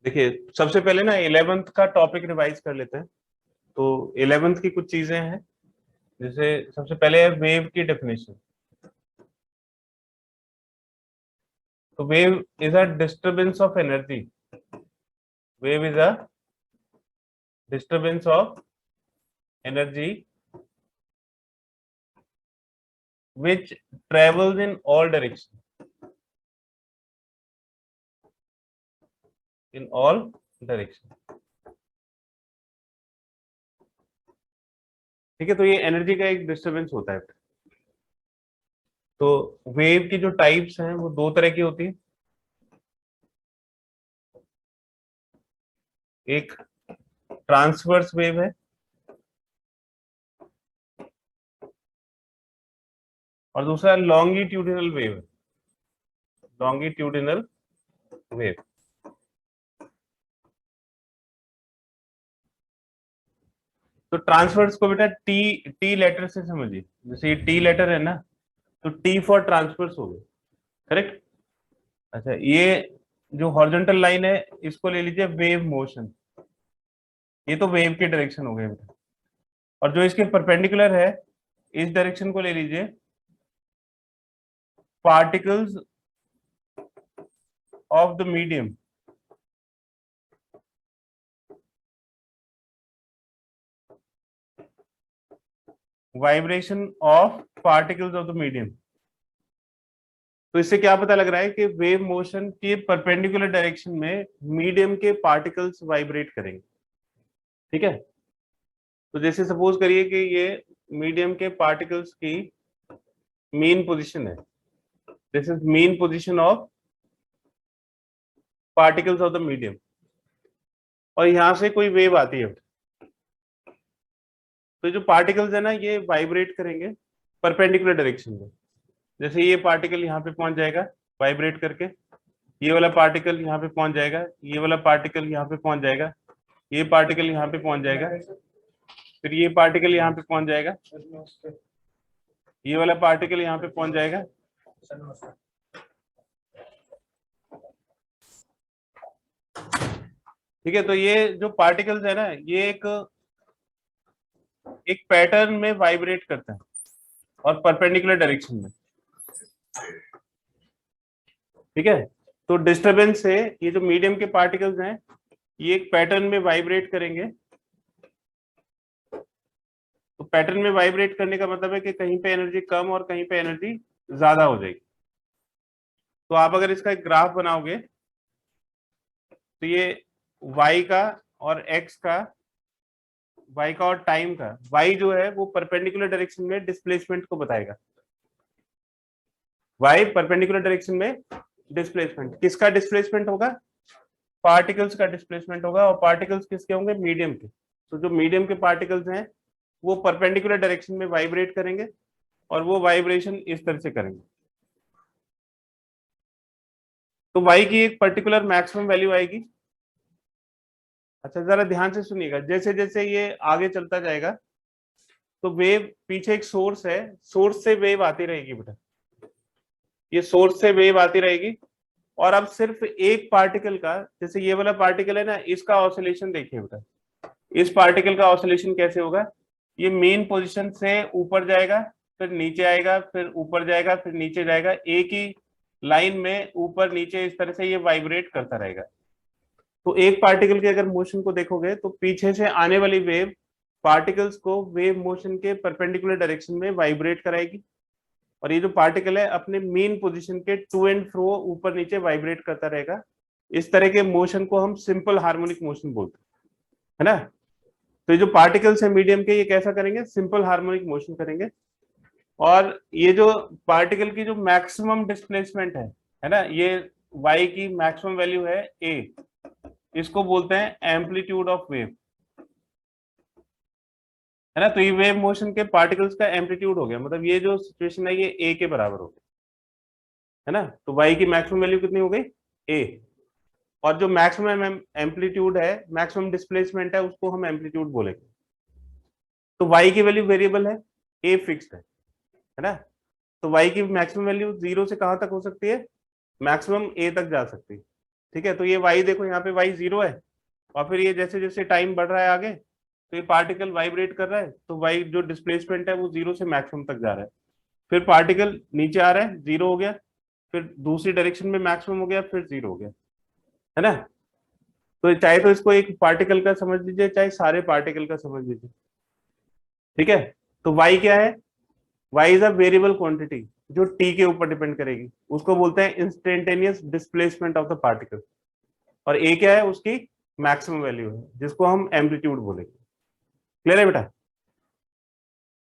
देखिए सबसे पहले ना 11th का टॉपिक रिवाइज कर लेते हैं। तो 11th की कुछ चीजें हैं, जैसे सबसे पहले है वेव की डेफिनेशन। तो wave is a disturbance of energy. Wave is a disturbance of energy which travels in all direction, in all direction। ठीक है, तो ये एनर्जी का एक डिस्टरबेंस होता है। तो वेव की जो टाइप्स हैं वो दो तरह की होती है। एक ट्रांसवर्स वेव है और दूसरा लॉन्गिट्यूडिनल वेव है। Longitudinal wave. तो ट्रांसवर्स को बेटा टी टी लेटर से समझिए। जैसे ये टी लेटर है ना, तो टी फॉर ट्रांसवर्स हो गया, करेक्ट। अच्छा, ये जो हॉरिजॉन्टल लाइन है इसको ले लीजिए वेव मोशन। ये तो वेव के डायरेक्शन हो गए बेटा। और जो इसके परपेंडिकुलर है इस डायरेक्शन को ले लीजिए particles of the medium. Vibration of particles of the medium. तो इससे क्या पता लग रहा है कि वेव मोशन के परपेंडिकुलर डायरेक्शन में मीडियम के पार्टिकल्स वाइब्रेट करेंगे। ठीक है, तो जैसे सपोज करिए कि ये मीडियम के पार्टिकल्स की मेन पोजीशन है। This is main position of particles of the medium, और यहां से कोई वेव आती है। तो जो पार्टिकल्स है ना ये वाइब्रेट करेंगे परपेंडिकुलर डायरेक्शन में। जैसे ये पार्टिकल यहाँ पे पहुंच जाएगा वाइब्रेट करके, ये वाला पार्टिकल यहाँ पे पहुंच जाएगा, ये वाला पार्टिकल यहाँ पे पहुंच जाएगा, ये पार्टिकल यहाँ पे पहुंच जाएगा, फिर ये पार्टिकल यहाँ पे पहुंच जाएगा, ये वाला पार्टिकल यहाँ पे पहुंच जाएगा। ठीक है, तो ये जो पार्टिकल्स है ना ये एक पैटर्न में वाइब्रेट करते हैं और परपेंडिकुलर डायरेक्शन में। ठीक है, तो डिस्टरबेंस से ये जो मीडियम के पार्टिकल्स हैं ये एक पैटर्न में वाइब्रेट करेंगे। तो पैटर्न में वाइब्रेट करने का मतलब है कि कहीं पे एनर्जी कम और कहीं पे एनर्जी ज्यादा हो जाएगी। तो आप अगर इसका एक ग्राफ बनाओगे तो ये y का और x का, y का और टाइम का, y जो है वो परपेंडिकुलर डायरेक्शन में डिस्प्लेसमेंट को बताएगा। y परपेंडिकुलर डायरेक्शन में डिस्प्लेसमेंट, किसका डिस्प्लेसमेंट होगा? पार्टिकल्स का डिस्प्लेसमेंट होगा। और पार्टिकल्स किसके होंगे? मीडियम के। तो जो मीडियम के पार्टिकल्स हैं वो परपेंडिकुलर डायरेक्शन में वाइब्रेट करेंगे और वो वाइब्रेशन इस तरह से करेंगे। तो y की एक पर्टिकुलर मैक्सिमम वैल्यू आएगी। अच्छा, जरा ध्यान से सुनिएगा, जैसे जैसे ये आगे चलता जाएगा तो वेव, पीछे एक सोर्स है, सोर्स से वेव आती रहेगी बेटा, ये सोर्स से वेव आती रहेगी। और अब सिर्फ एक पार्टिकल का, जैसे ये वाला पार्टिकल है ना, इसका ऑसिलेशन देखिए बेटा। इस पार्टिकल का ऑसिलेशन कैसे होगा? ये मेन पोजीशन से ऊपर जाएगा, फिर नीचे आएगा, फिर ऊपर जाएगा, फिर नीचे जाएगा, एक ही लाइन में ऊपर नीचे इस तरह से ये वाइब्रेट करता रहेगा। तो एक पार्टिकल के अगर मोशन को देखोगे तो पीछे से आने वाली वेव पार्टिकल्स को वेव मोशन के परपेंडिकुलर डायरेक्शन में वाइब्रेट कराएगी, और ये जो पार्टिकल है अपने मेन पोजीशन के टू एंड फ्रो ऊपर नीचे वाइब्रेट करता रहेगा। इस तरह के मोशन को हम सिंपल हार्मोनिक मोशन बोलते हैं, है ना। तो ये जो पार्टिकल्स है मीडियम के, ये कैसा करेंगे? सिंपल हार्मोनिक मोशन करेंगे। और ये जो पार्टिकल की जो मैक्सिमम डिस्प्लेसमेंट है ना, ये y की मैक्सिमम वैल्यू है a, इसको बोलते हैं एम्पलीट्यूड ऑफ वेव, है ना। तो ये वेव मोशन के पार्टिकल्स का एम्पलीट्यूड हो गया, मतलब ये जो सिचुएशन है ये a के बराबर हो गया, है ना। तो y की मैक्सिमम वैल्यू कितनी हो गई? a। और जो मैक्सिमम एम्पलीट्यूड है, मैक्सिमम डिस्प्लेसमेंट है, उसको हम एम्पलीट्यूड बोलेंगे। तो y की वैल्यू वेरिएबल है, a फिक्स्ड है ना। तो y की मैक्सिमम वैल्यू 0 से कहां तक हो सकती है? मैक्सिमम a तक जा सकती है। ठीक है, तो ये y देखो यहाँ पे y 0 है, और फिर ये जैसे जैसे टाइम बढ़ रहा है आगे, तो ये पार्टिकल वाइब्रेट कर रहा है, तो y जो डिस्प्लेसमेंट है वो 0 से मैक्सिमम तक जा रहा है। फिर पार्टिकल नीचे आ रहा है, 0 हो गया, फिर दूसरी डायरेक्शन में मैक्सिमम हो गया, फिर 0 हो गया, है ना। तो चाहे तो इसको एक पार्टिकल का समझ लीजिए, चाहे सारे पार्टिकल का समझ लीजिए, ठीक है। तो y क्या है, y is a variable quantity जो t के ऊपर डिपेंड करेगी, उसको बोलते हैं instantaneous displacement of the particle. और a क्या है, उसकी मैक्सिमम वैल्यू है, जिसको हम एम्पलीट्यूड बोलेंगे। क्लियर है बेटा।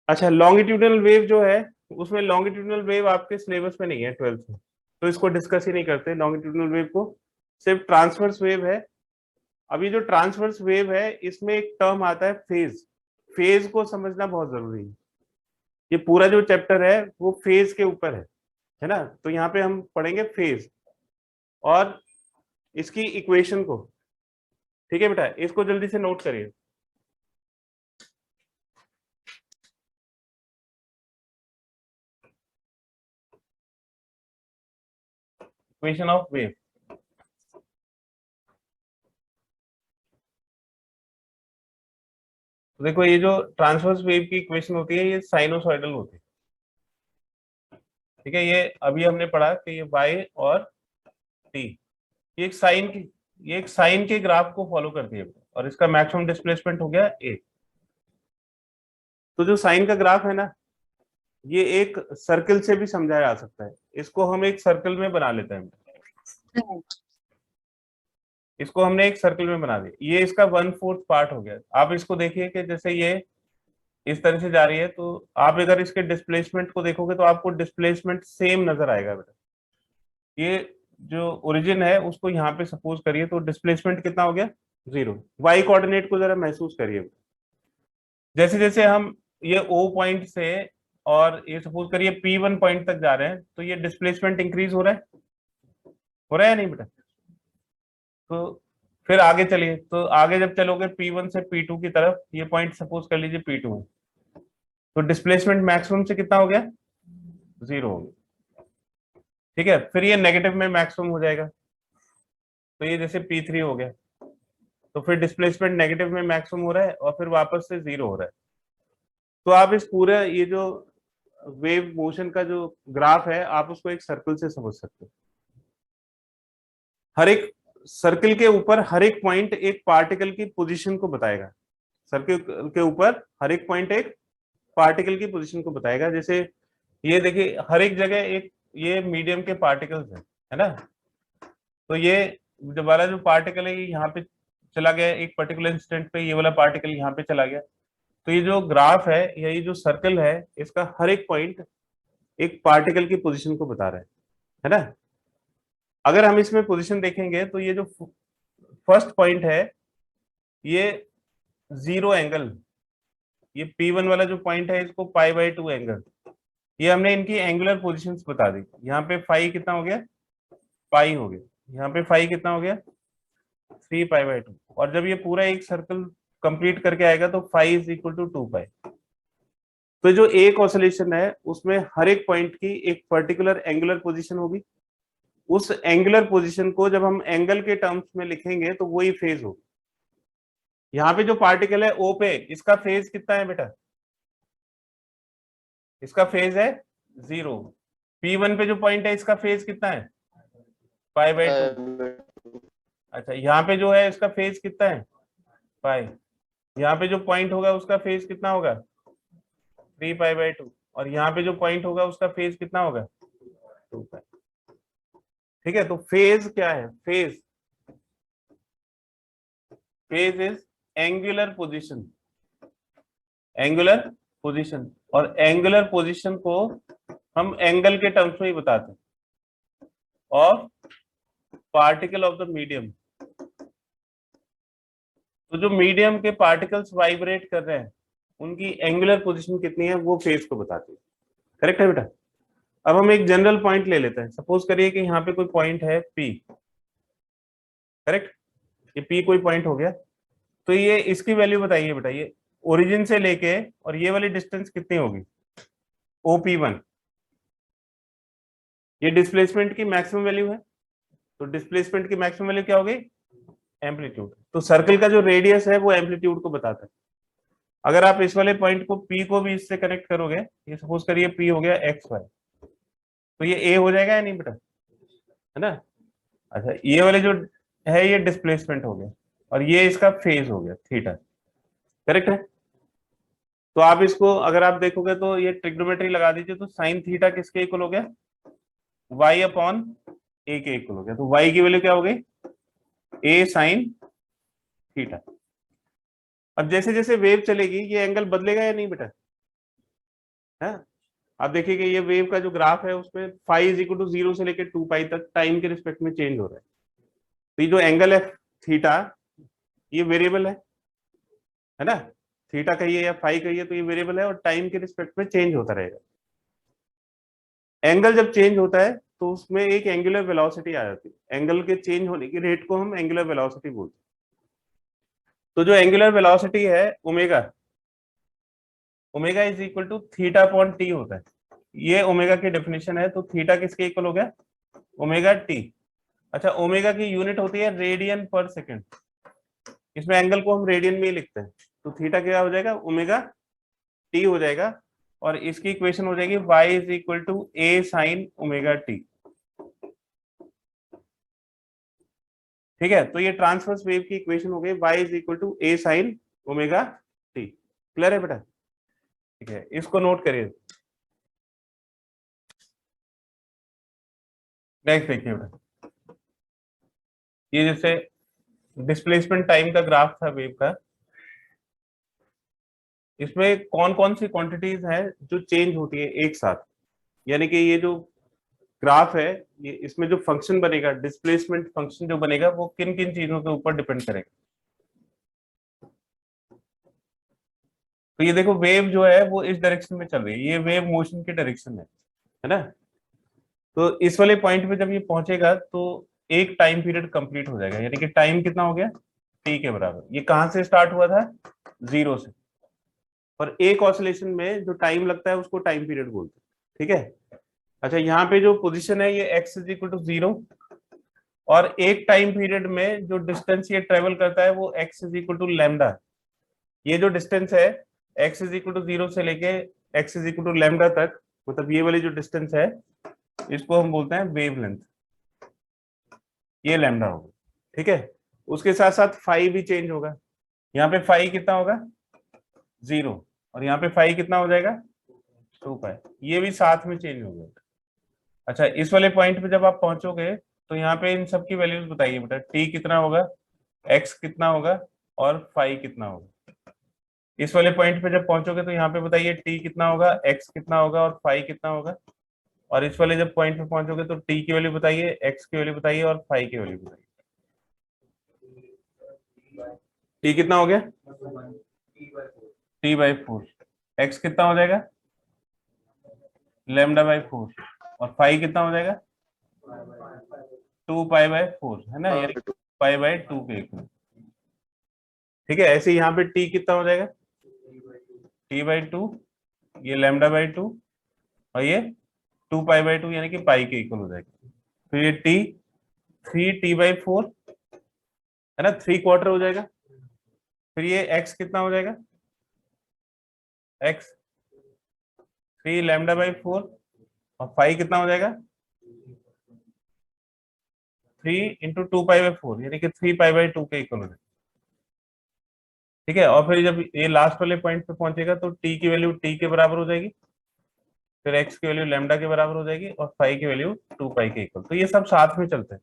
अच्छा, लॉन्गिट्यूडनल वेव जो है, उसमें लॉन्गिट्यूडनल वेव आपके सिलेबस में नहीं है 12th में, तो इसको डिस्कस ही नहीं करते लॉन्गिट्यूडनल वेव को, सिर्फ ट्रांसवर्स वेव है। अभी जो ट्रांसवर्स वेव है, इसमें एक टर्म आता है फेज। फेज को समझना बहुत जरूरी है, ये पूरा जो चैप्टर है वो फेज के ऊपर है ना। तो यहाँ पे हम पढ़ेंगे फेज और इसकी इक्वेशन को, ठीक है बेटा, इसको जल्दी से नोट करिए। इक्वेशन ऑफ वेव, तो देखो ये जो ट्रांसवर्स वेव की इक्वेशन होती है, ये साइनोसॉइडल होती है, ठीक है। ये अभी हमने पढ़ा कि ये y और t, ये एक साइन की, ये एक साइन के ग्राफ को फॉलो करती है, और इसका मैक्सिमम डिस्प्लेसमेंट हो गया a। तो जो साइन का ग्राफ है ना, ये एक सर्कल से भी समझा जा सकता है, इसको हम एक सर्कल में बना लेते हैं, इसको हमने एक सर्कल में बना दिया, ये इसका 1/4 पार्ट हो गया। आप इसको देखिए कि जैसे ये इस तरह से जा रही है, तो आप अगर इसके डिस्प्लेसमेंट को देखोगे तो आपको डिस्प्लेसमेंट सेम नजर आएगा बेटा। ये जो ओरिजिन है उसको यहाँ पे सपोज करिए, तो डिस्प्लेसमेंट कितना हो गया, 0। वाई कोऑर्डिनेट को जरा महसूस करिए, जैसे जैसे हम ये ओ पॉइंट से और ये सपोज करिए P1 पॉइंट तक जा रहे हैं, तो ये डिस्प्लेसमेंट इंक्रीज हो रहा है, हो रहा है या नहीं बेटा। तो फिर आगे चलिए, तो आगे जब चलोगे P1 से P2 की तरफ, ये पॉइंट सपोज कर लीजिए P2 है, तो डिस्प्लेसमेंट मैक्सिमम से कितना हो गया, 0 हो गया, ठीक है। फिर ये नेगेटिव में मैक्सिमम हो जाएगा, तो ये जैसे P3 हो गया, तो फिर डिस्प्लेसमेंट नेगेटिव में मैक्सिमम हो रहा है और फिर वापस से 0 हो रहा है। तो आप इस पूरे ये जो वेव मोशन का जो ग्राफ है, आप उसको एक सर्कल से समझ सकते हो। हर एक सर्कल के ऊपर हर एक पॉइंट एक पार्टिकल की पोजीशन को बताएगा, सर्कल के ऊपर हर एक पॉइंट एक पार्टिकल की पोजीशन को बताएगा। जैसे ये देखिए, हर एक जगह एक ये मीडियम के पार्टिकल्स है ना। तो ये जो वाला जो पार्टिकल है, ये यहाँ पे चला गया एक पर्टिकुलर इंस्टेंट पे, ये वाला पार्टिकल यहाँ पे चला गया। तो ये जो ग्राफ है या ये जो सर्कल है, इसका हर एक पॉइंट एक पार्टिकल की पोजीशन को बता रहा है ना। अगर हम इसमें पोजीशन देखेंगे, तो ये जो फर्स्ट पॉइंट है, ये 0 एंगल, ये P1 वाला जो पॉइंट है, इसको π/2 एंगल, ये हमने इनकी एंगुलर पोजीशंस बता दी। यहाँ पे फाई कितना हो गया, पाई हो गया, यहाँ पे फाई कितना हो गया, 3π/2। और जब ये पूरा एक सर्कल कंप्लीट करके आएगा, तो फाई इज इक्वल टू 2π। तो जो एक ऑसिलेशन है, उसमें हर एक पॉइंट की एक पर्टिकुलर एंगुलर पोजीशन होगी। उस एंगुलर पोजीशन को जब हम एंगल के टर्म्स में लिखेंगे, तो वही फेज होगी। यहाँ पे जो पार्टिकल है ओ पे, इसका फेज कितना है बेटा, इसका फेज है 0। P1 पे जो पॉइंट है, इसका फेज कितना है, π/2। अच्छा, यहाँ पे जो है इसका फेज कितना है, पाई। यहाँ पे जो पॉइंट होगा उसका फेज कितना होगा, 3π/2। और यहाँ पे जो पॉइंट होगा उसका फेज कितना होगा, 2π। ठीक है। तो फेज क्या है, phase, phase is angular position, angular position. और एंगुलर पोजीशन को हम एंगल के टर्म्स में ही बताते हैं, of particle of the medium. तो जो मीडियम के पार्टिकल्स वाइब्रेट कर रहे हैं, उनकी एंगुलर पोजीशन कितनी है, वो फेज को बताती है। करेक्ट है बेटा। अब हम एक जनरल पॉइंट ले लेते हैं, सपोज करिए कि यहाँ पे कोई पॉइंट है P, करेक्ट, ये P कोई पॉइंट हो गया। तो ये इसकी वैल्यू बताइए बेटा, ये ओरिजिन से लेके और ये वाली डिस्टेंस कितनी होगी, OP1, ये डिस्प्लेसमेंट की मैक्सिमम वैल्यू है। तो डिस्प्लेसमेंट की मैक्सिमम वैल्यू क्या हो गई, एम्पलीट्यूड। तो सर्कल का जो रेडियस है वो एम्पलीट्यूड को बताता है। अगर आप इस वाले पॉइंट को पी को भी इससे कनेक्ट करोगे, ये सपोज करिए पी हो गया एक्स वाई, तो ये ए हो जाएगा या नहीं बेटा, है ना। अच्छा ये वाले जो है ये डिस्प्लेसमेंट हो गया, और ये इसका फेज हो गया थीटा, करेक्ट है। तो आप इसको अगर आप देखोगे तो ये ट्रिग्नोमेट्री लगा दीजिए, तो साइन थीटा किसके इक्वल हो गया, वाई अपॉन ए के इक्वल हो गया। तो वाई की वैल्यू क्या हो गई, ए साइन थीटा। अब जैसे जैसे वेव चलेगी ये एंगल बदलेगा या नहीं बेटा, है। आप देखिए कि ये वेव का जो ग्राफ है उसमें फाई इज इक्वल टू 0 से लेकर 2 पाई तक टाइम के रिस्पेक्ट में चेंज हो रहा है। तो ये जो एंगल है थीटा, ये वेरिएबल है ना। थीटा कहिए या फाई कहिए तो ये वेरिएबल है और टाइम के रिस्पेक्ट में चेंज होता रहेगा। एंगल जब चेंज होता है तो उसमें एक एंगुलर वेलोसिटी आ जाती है, एंगल के चेंज होने की रेट को हम एंगुलर वेलोसिटी बोलते हैं। तो जो एंगुलर वेलोसिटी है omega, omega is equal to theta upon t होता है। ये ओमेगा की डेफिनेशन है। तो थीटा किसके इक्वल हो गया, ओमेगा टी। अच्छा ओमेगा की यूनिट होती है रेडियन पर सेकेंड, इसमें एंगल को हम रेडियन में ही लिखते हैं। तो थीटा क्या हो जाएगा, ओमेगा टी हो जाएगा, और इसकी इक्वेशन हो जाएगी y is equal to a sine omega t. ठीक है, तो ये ट्रांसवर्स वेव की इक्वेशन हो गई y is equal to a sine omega t. Clear है बेटा, ठीक है, इसको नोट करिए। नेक्स्ट देखिए बेटा, ये जैसे डिस्प्लेसमेंट टाइम का ग्राफ था वेव का, इसमें कौन कौन सी क्वांटिटीज हैं जो चेंज होती है एक साथ। यानी कि ये जो ग्राफ है, ये इसमें जो फंक्शन बनेगा, डिस्प्लेसमेंट फंक्शन जो बनेगा, वो किन किन चीजों के ऊपर डिपेंड करेगा। तो ये देखो वेव जो है वो इस डायरेक्शन में चल रही है, ये वेव मोशन की डायरेक्शन है ना। तो इस वाले पॉइंट पे जब ये पहुंचेगा तो एक टाइम पीरियड कंप्लीट हो जाएगा, यानी कि टाइम कितना हो गया, टी के बराबर। ये कहां से स्टार्ट हुआ था, 0 से। और एक ऑसिलेशन में जो टाइम लगता है उसको टाइम पीरियड बोलते हैं, ठीक है। अच्छा यहाँ पे जो पोजीशन है ये x इज इक्वल टू 0, और एक टाइम पीरियड में जो डिस्टेंस ये ट्रेवल करता है वो x is equal to lambda. ये जो डिस्टेंस है x इज इक्वल टू 0 से लेके x is equal to lambda तक, मतलब ये वाली जो डिस्टेंस है इसको हम बोलते हैं वेव लेंथ, ये लैम्डा होगा, ठीक है। उसके साथ साथ फाई भी चेंज होगा, यहाँ पे फाई कितना होगा 0, और यहाँ पे फाई कितना हो जाएगा 2 पाई, ये भी साथ में चेंज हो जाएगा। अच्छा इस वाले पॉइंट पे जब आप पहुंचोगे तो यहाँ पे इन सब की वैल्यूज बताइए बेटा, टी कितना होगा, एक्स कितना होगा, और फाई कितना होगा। इस वाले पॉइंट पे जब पहुंचोगे तो यहाँ पे बताइए टी कितना होगा, एक्स कितना होगा, और फाई कितना होगा। और इस वाले जब पॉइंट पे पहुंचोगे तो टी की वैल्यू बताइए, एक्स की वैल्यू बताइए, और फाई की वैल्यू बताइए। टी कितना हो गया, t/4, एक्स कितना हो जाएगा λ/4, और फाई कितना हो जाएगा 2π/4, है ना, यानी π/2 के इक्वल। ठीक है, ऐसे यहाँ पे टी कितना हो जाएगा t/2, ये λ/2, और ये 2π/2 यानी कि पाई के इक्वल हो जाएगा। तो ये टी 3t/4 है ना, 3/4 हो जाएगा। फिर ये x कितना हो जाएगा, x 3λ/4, और फाई कितना हो जाएगा 3 × 2π/4 यानी कि 3π/2 के इक्वल हो जाएगा। ठीक है, और फिर जब ये लास्ट वाले पॉइंट पे पहुंचेगा तो t की वैल्यू t के बराबर हो जाएगी, फिर x की वैल्यू लैम्डा के बराबर हो जाएगी, और फाई की वैल्यू 2 पाई के इक्वल। तो ये सब साथ में चलते हैं,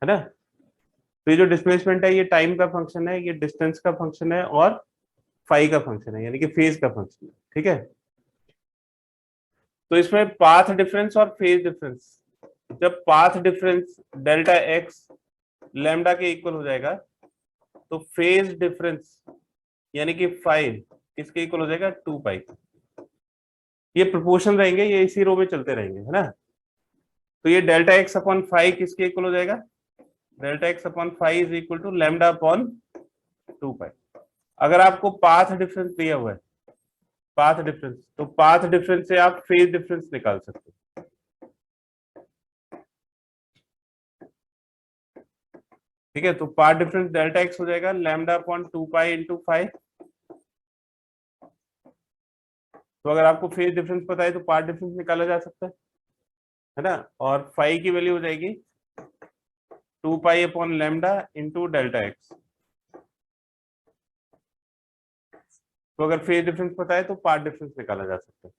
है ना। तो ये जो डिस्प्लेसमेंट है ये टाइम का फंक्शन है, ये डिस्टेंस का फंक्शन है, और फाई का फंक्शन है, यानी कि फेज का फंक्शन है। ठीक है, तो इसमें पाथ डिफरेंस और फेज डिफरेंस, जब path difference delta x lambda के इक्वल हो जाएगा तो फेज डिफरेंस यानी कि फाई किसके इक्वल हो जाएगा 2 पाई। ये प्रोपोर्शन रहेंगे, ये इसी रो में चलते रहेंगे, है ना। तो ये डेल्टा एक्स अपॉन फाई किसके इक्वल हो जाएगा, delta x upon phi is equal to lambda upon 2 pi. अगर आपको पाथ डिफरेंस दिया हुआ है, पाथ डिफरेंस, तो पाथ डिफरेंस से आप फेज डिफरेंस निकाल सकते हो। ठीक है, तो पाथ डिफरेंस डेल्टा एक्स हो जाएगा लैम्डा अपॉन 2 पाई इंटू 5। तो अगर आपको फेज डिफरेंस पता है तो पाथ डिफरेंस निकाला जा सकता है ना। और फाई की वैल्यू हो जाएगी 2 pi upon lambda into delta x. तो अगर फेज डिफरेंस पता है तो पाथ डिफरेंस निकाला जा सकता है।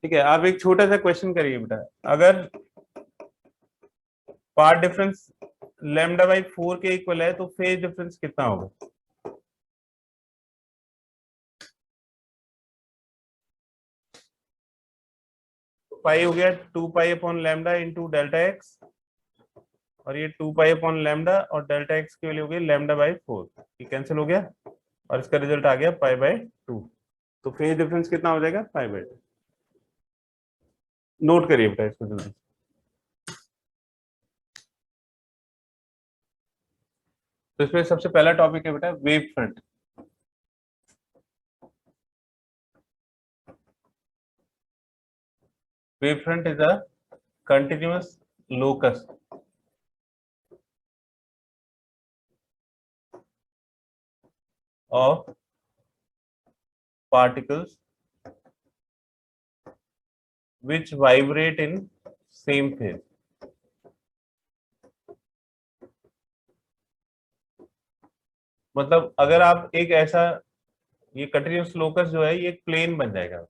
ठीक है, आप एक छोटा सा क्वेश्चन करिए बेटा, अगर पाथ डिफरेंस लैम्डा बाई 4 के इक्वल है तो फेज डिफरेंस कितना होगा? पाई हो गया 2 pi upon lambda into delta x, और ये 2 पाई अपॉन लैम्डा और डेल्टा एक्स की वैल्यू हो गई लैम्डा बाई 4। ये कैंसिल हो गया और इसका रिजल्ट आ गया पाई/2। तो फेज डिफरेंस कितना हो जाएगा? पाई/2। नोट करिए बेटा इसको जल्दी। तो इसमें सबसे पहला टॉपिक है बेटा wave front. Wave front is a continuous locus of particles which vibrate in same phase। मतलब अगर आप एक ऐसा, ये कंटिन्यूअस लोकस जो है ये एक प्लेन बन जाएगा।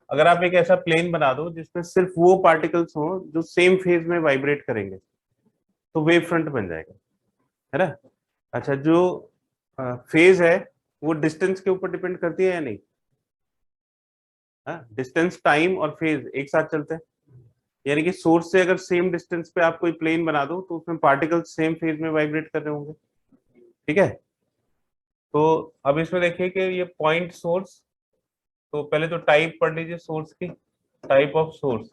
अगर आप एक ऐसा प्लेन बना दो जिसमें सिर्फ वो पार्टिकल्स हो जो सेम फेज में वाइब्रेट करेंगे तो वेव फ्रंट बन जाएगा, है ना। अच्छा, जो फेज है वो डिस्टेंस के ऊपर डिपेंड करती है या नहीं? हाँ, डिस्टेंस, टाइम और फेज एक साथ चलते हैं। यानी कि सोर्स से अगर सेम डिस्टेंस पे आप कोई प्लेन बना दो तो उसमें पार्टिकल्स सेम फेज में वाइब्रेट कर रहे होंगे। ठीक है, तो अब इसमें देखिए कि ये पॉइंट सोर्स, तो पहले तो टाइप पढ़ लीजिए सोर्स की। टाइप ऑफ सोर्स,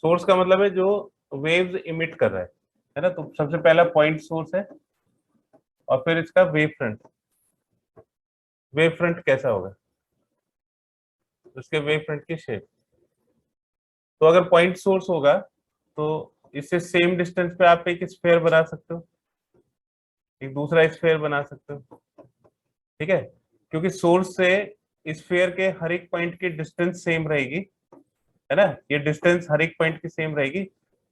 सोर्स का मतलब है जो वेव्स इमिट कर रहा है ना। तो सबसे पहला पॉइंट सोर्स है और फिर इसका वेव फ्रंट। वेव फ्रंट कैसा होगा? उसके वेव फ्रंट की शेप। तो अगर पॉइंट सोर्स होगा तो इससे सेम डिस्टेंस पे आप एक स्फेयर बना सकते हो, एक दूसरा स्फेयर बना सकते हो। ठीक है, क्योंकि सोर्स से स्फेयर के हर एक पॉइंट की डिस्टेंस सेम रहेगी, है ना। ये डिस्टेंस हर एक पॉइंट की सेम रहेगी,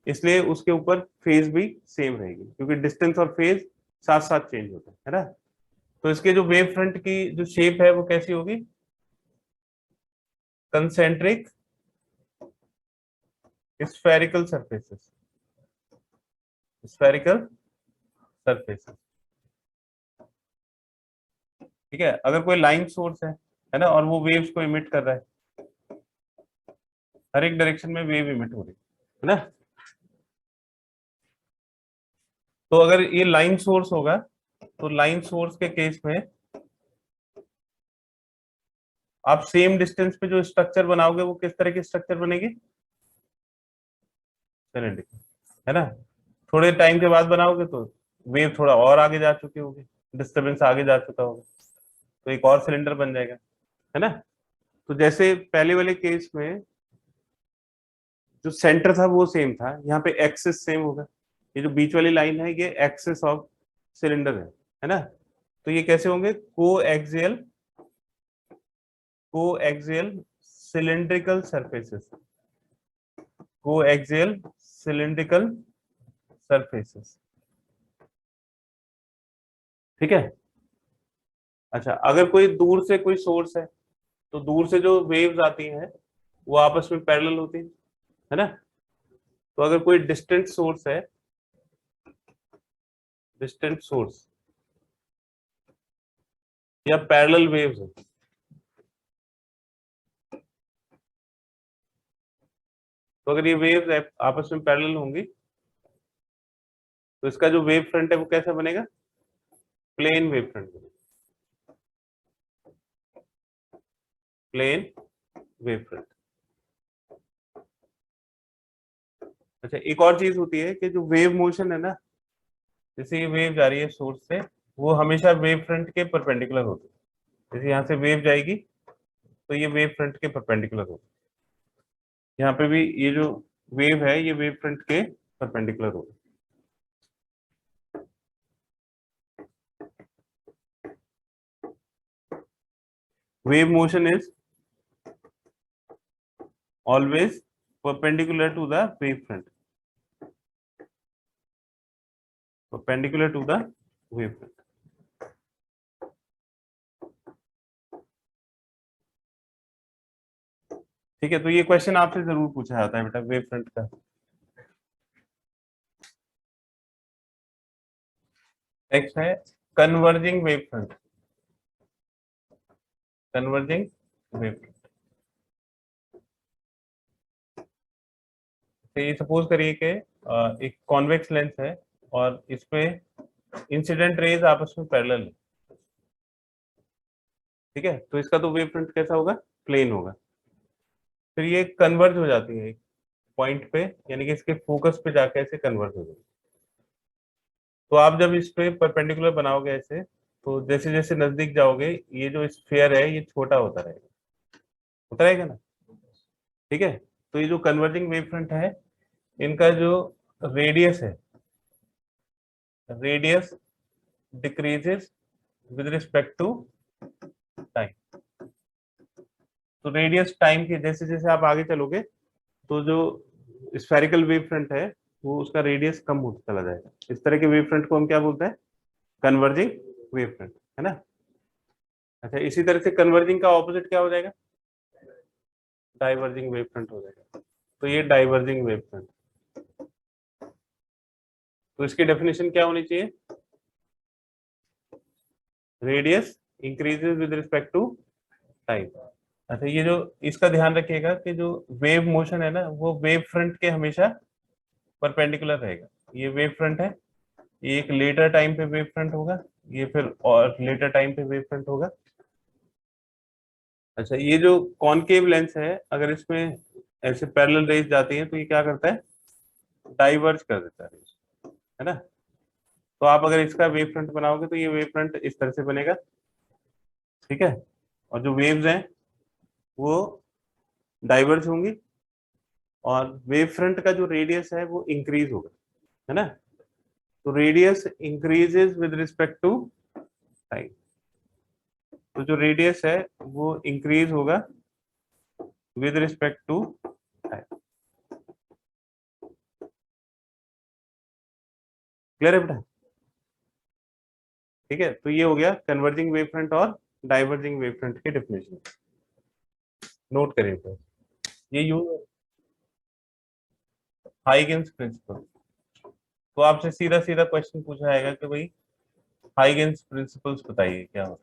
इसलिए उसके ऊपर फेज भी सेम रहेगी, क्योंकि डिस्टेंस और फेज साथ साथ चेंज होता है ना। तो इसके जो वेव फ्रंट की जो शेप है वो कैसी होगी? Concentric spherical surfaces. Spherical surfaces. ठीक है, अगर कोई लाइन सोर्स है ना, और वो वेव्स को इमिट कर रहा है, हर एक डायरेक्शन में वेव इमिट हो रही है ना। तो अगर ये लाइन सोर्स होगा तो लाइन सोर्स के केस में आप सेम डिस्टेंस पे जो स्ट्रक्चर बनाओगे वो किस तरह की स्ट्रक्चर बनेगी? सिलेंड्रिकल, है ना। थोड़े टाइम के बाद बनाओगे तो वेव थोड़ा और आगे जा चुकी होगी, डिस्टरबेंस आगे जा चुका होगा, तो एक और सिलेंडर बन जाएगा, है ना। तो जैसे पहले वाले केस में जो सेंटर था वो सेम था, यहाँ पे एक्सिस सेम होगा। ये जो बीच वाली लाइन है ये एक्सिस ऑफ सिलेंडर है ना। तो ये कैसे होंगे? को एक्सियल सिलिंड्रिकल सरफेसेस। को एक्सियल सिलिंड्रिकल सरफेसेस। ठीक है। अच्छा, अगर कोई दूर से कोई सोर्स है तो दूर से जो वेव्स आती हैं वो आपस में पैरेलल होती है ना। तो अगर कोई डिस्टेंट सोर्स है, डिस्टेंट सोर्स या पैरेलल वेव्स है, तो अगर ये वेव्स आपस में पैरेलल होंगी तो इसका जो वेव फ्रंट है वो कैसा बनेगा? प्लेन वेव फ्रंट बनेगा, प्लेन वेव फ्रंट। अच्छा, एक और चीज होती है कि जो वेव मोशन है ना, जैसे ये वेव जा रही है सोर्स से, वो हमेशा वेव फ्रंट के परपेंडिकुलर होती है। जैसे यहाँ से वेव जाएगी तो ये वेव फ्रंट के परपेंडिकुलर होगी। यहाँ पे भी ये जो वेव है ये वेव फ्रंट के परपेंडिकुलर होगा। Wave motion is always perpendicular to the wavefront. Perpendicular to the wavefront. ठीक है, तो ये क्वेश्चन आपसे जरूर पूछा जाता है बेटा वेवफ्रंट का। नेक्स्ट है कन्वर्जिंग वेवफ्रंट। कन्वर्जिंग वेवफ्रंट, तो ये सपोज करिए कि एक कॉन्वेक्स लेंस है और इसमें इंसिडेंट रेज आपस में पैरेलल है। ठीक है, तो इसका तो वेवफ्रंट कैसा होगा, प्लेन होगा। फिर ये कन्वर्ज हो जाती है एक पॉइंट पे, यानी कि इसके फोकस पे जाके ऐसे कन्वर्ज हो जाएगी। तो आप जब इस पे परपेंडिकुलर बनाओगे ऐसे, तो जैसे जैसे नजदीक जाओगे ये जो स्फीयर है ये छोटा होता रहेगा ना। ठीक है, तो ये जो कन्वर्जिंग वेव फ्रंट है इनका जो रेडियस है, radius decreases with respect to time. तो रेडियस टाइम के जैसे जैसे आप आगे चलोगे तो जो स्फेरिकल वेव फ्रंट है वो उसका रेडियस कम होता चला जाएगा। इस तरह के वेव फ्रंट को हम क्या बोलते हैं, कन्वर्जिंग वेव फ्रंट, है ना। अच्छा, इसी तरह से कन्वर्जिंग का ऑपोजिट क्या हो जाएगा, डाइवर्जिंग वेव फ्रंट हो जाएगा। तो ये डाइवर्जिंग वेव फ्रंट, तो इसकी डेफिनेशन क्या होनी चाहिए, radius increases with respect to time. अच्छा, ये जो इसका ध्यान रखिएगा कि जो वेव मोशन है ना वो वेव फ्रंट के हमेशा परपेंडिकुलर रहेगा। ये वेव फ्रंट है, ये एक लेटर टाइम पे वेव फ्रंट होगा, ये फिर और लेटर टाइम पे वेव फ्रंट होगा। अच्छा, ये जो कॉनकेव लेंस है अगर इसमें ऐसे पैरेलल रेज जाती है तो ये क्या करता है, डाइवर्ज कर देता है ना। तो आप अगर इसका वेव फ्रंट बनाओगे तो ये वेव फ्रंट इस तरह से बनेगा। ठीक है, और जो वेव्स हैं वो डाइवर्ज होंगी और वेव फ्रंट का जो रेडियस है वो इंक्रीज होगा, है ना। तो radius increases with respect to time, तो जो रेडियस है वो इंक्रीज होगा with respect to time. Clear है बेटा। ठीक है, तो ये हो गया कन्वर्जिंग वेव फ्रंट और डाइवर्जिंग वेव फ्रंट की डेफिनेशन। नोट करें तो ये यूज हाइगेन्स प्रिंसिपल। तो आपसे सीधा सीधा क्वेश्चन पूछा जाएगा कि भाई हाइगेन्स प्रिंसिपल्स बताइए क्या होता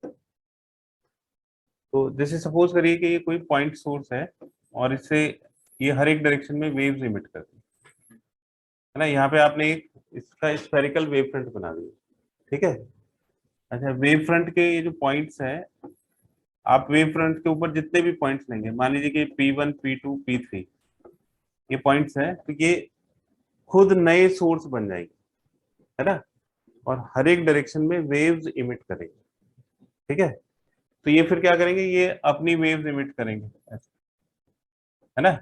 है। तो जैसे सपोज करिए कि ये कोई पॉइंट सोर्स है और इससे ये हर एक डायरेक्शन में वेव्स इमिट करती है ना। यहाँ पे आपने एक इसका स्फेरिकल वेव फ्रंट बना दिया। ठीक है, अच्छा वेव फ्रंट के ये जो पॉइंट्स हैं, आप वेव फ्रंट के ऊपर जितने भी पॉइंट्स लेंगे, मान लीजिए कि P1 P2 P3 ये पॉइंट्स हैं, तो ये खुद नए सोर्स बन जाएंगे, है ना, और हर एक डायरेक्शन में वेव्स इमिट करेंगे। ठीक है, तो ये फिर क्या करेंगे, ये अपनी वेव्स इमिट करेंगे, है ना।